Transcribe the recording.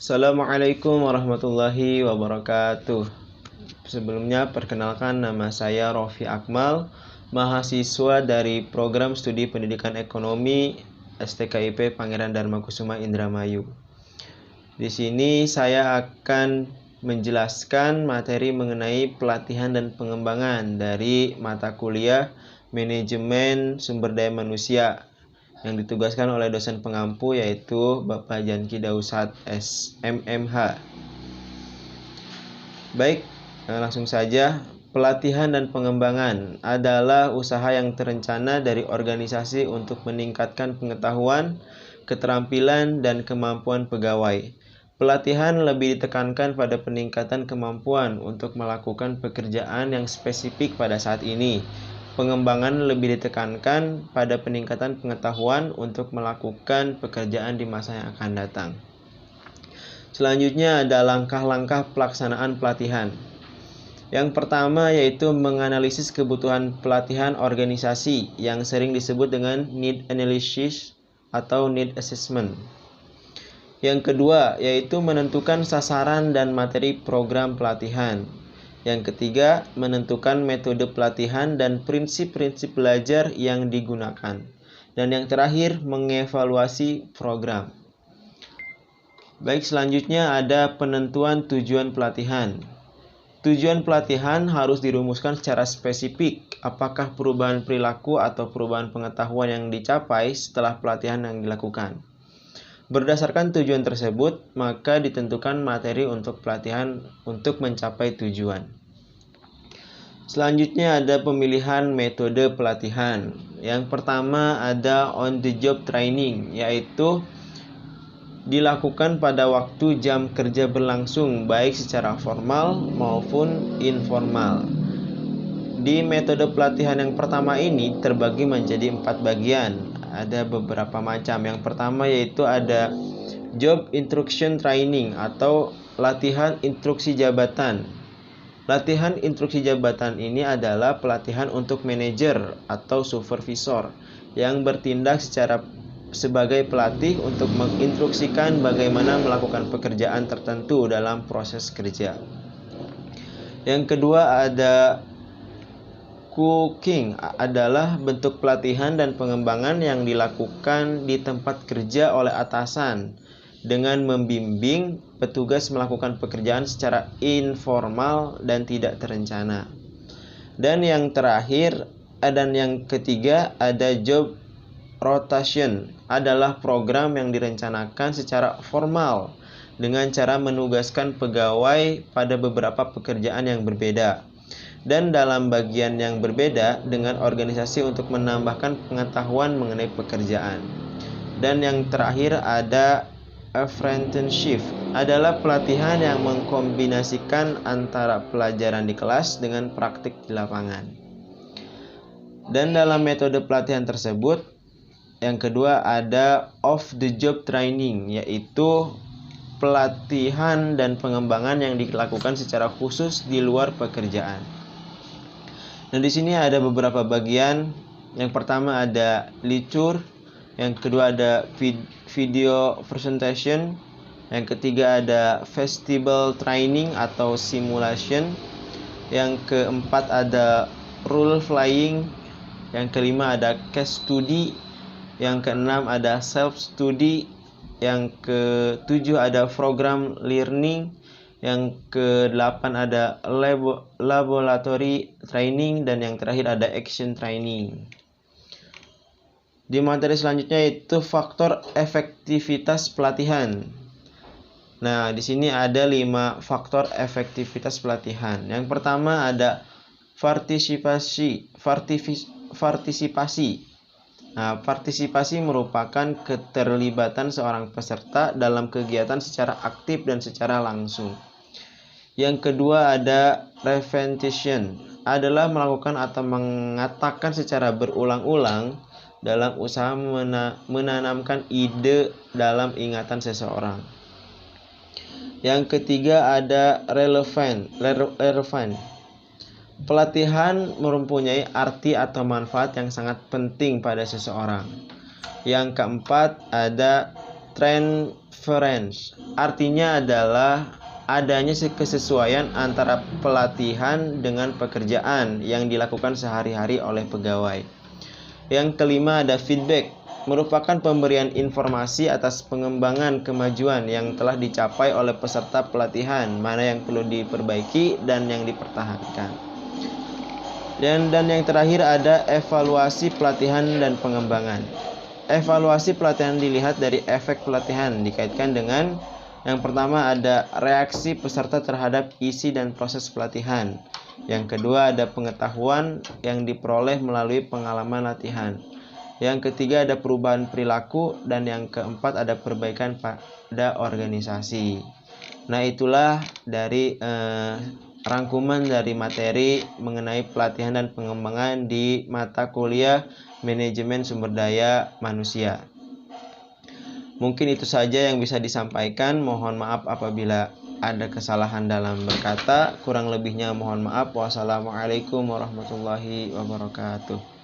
Assalamualaikum warahmatullahi wabarakatuh. Sebelumnya perkenalkan, nama saya Rofi Akmal, mahasiswa dari Program Studi Pendidikan Ekonomi STKIP Pangeran Darmakusuma Indramayu. Di sini saya akan menjelaskan materi mengenai pelatihan dan pengembangan dari mata kuliah Manajemen Sumber Daya Manusia yang ditugaskan oleh dosen pengampu, yaitu Bapak Janki Dausat SMMH. Baik, langsung saja. Pelatihan dan pengembangan adalah usaha yang terencana dari organisasi untuk meningkatkan pengetahuan, keterampilan, dan kemampuan pegawai. Pelatihan lebih ditekankan pada peningkatan kemampuan untuk melakukan pekerjaan yang spesifik pada saat ini. Pengembangan lebih ditekankan pada peningkatan pengetahuan untuk melakukan pekerjaan di masa yang akan datang. Selanjutnya ada langkah-langkah pelaksanaan pelatihan. Yang pertama yaitu menganalisis kebutuhan pelatihan organisasi yang sering disebut dengan need analysis atau need assessment. Yang kedua yaitu menentukan sasaran dan materi program pelatihan. Yang ketiga, menentukan metode pelatihan dan prinsip-prinsip belajar yang digunakan. Dan yang terakhir, mengevaluasi program. Baik, selanjutnya ada penentuan tujuan pelatihan. Tujuan pelatihan harus dirumuskan secara spesifik, apakah perubahan perilaku atau perubahan pengetahuan yang dicapai setelah pelatihan yang dilakukan. Berdasarkan tujuan tersebut, maka ditentukan materi untuk pelatihan untuk mencapai tujuan. Selanjutnya ada pemilihan metode pelatihan. Yang pertama ada on the job training, yaitu dilakukan pada waktu jam kerja berlangsung, baik secara formal maupun informal. Di metode pelatihan yang pertama ini terbagi menjadi 4 bagian. Ada beberapa macam. Yang pertama yaitu ada job instruction training atau latihan instruksi jabatan. Latihan instruksi jabatan ini adalah pelatihan untuk manajer atau supervisor yang bertindak sebagai pelatih untuk menginstruksikan bagaimana melakukan pekerjaan tertentu dalam proses kerja. Yang kedua ada cooking, adalah bentuk pelatihan dan pengembangan yang dilakukan di tempat kerja oleh atasan dengan membimbing petugas melakukan pekerjaan secara informal dan tidak terencana. Dan yang terakhir dan yang ketiga ada job rotation, adalah program yang direncanakan secara formal dengan cara menugaskan pegawai pada beberapa pekerjaan yang berbeda dan dalam bagian yang berbeda dengan organisasi untuk menambahkan pengetahuan mengenai pekerjaan. Dan yang terakhir ada apprenticeship, adalah pelatihan yang mengkombinasikan antara pelajaran di kelas dengan praktik di lapangan. Dan dalam metode pelatihan tersebut, yang kedua ada off the job training, yaitu pelatihan dan pengembangan yang dilakukan secara khusus di luar pekerjaan. Nah, di sini ada beberapa bagian. Yang pertama ada lecture, yang kedua ada video presentation, yang ketiga ada festival training atau simulation, yang keempat ada role playing, yang kelima ada case study, yang keenam ada self study, yang ketujuh ada program learning, yang kedelapan ada laboratory training, dan yang terakhir ada action training. Di materi selanjutnya itu faktor efektivitas pelatihan. Nah, di sini ada 5 faktor efektivitas pelatihan. Yang pertama ada partisipasi. Nah, partisipasi merupakan keterlibatan seorang peserta dalam kegiatan secara aktif dan secara langsung. Yang kedua ada repetition, adalah melakukan atau mengatakan secara berulang-ulang dalam usaha menanamkan ide dalam ingatan seseorang. Yang ketiga ada relevant. Pelatihan mempunyai arti atau manfaat yang sangat penting pada seseorang. Yang keempat ada transference. Artinya adalah adanya kesesuaian antara pelatihan dengan pekerjaan yang dilakukan sehari-hari oleh pegawai. Yang kelima ada feedback, merupakan pemberian informasi atas pengembangan kemajuan yang telah dicapai oleh peserta pelatihan, mana yang perlu diperbaiki dan yang dipertahankan. Dan yang terakhir ada evaluasi pelatihan dan pengembangan. Evaluasi pelatihan dilihat dari efek pelatihan dikaitkan dengan yang pertama ada reaksi peserta terhadap isi dan proses pelatihan. Yang kedua ada pengetahuan yang diperoleh melalui pengalaman latihan. Yang ketiga ada perubahan perilaku dan yang keempat ada perbaikan pada organisasi. Nah, itulah dari rangkuman dari materi mengenai pelatihan dan pengembangan di mata kuliah Manajemen Sumber Daya Manusia. Mungkin itu saja yang bisa disampaikan. Mohon maaf apabila ada kesalahan dalam berkata. Kurang lebihnya mohon maaf. Wassalamualaikum warahmatullahi wabarakatuh.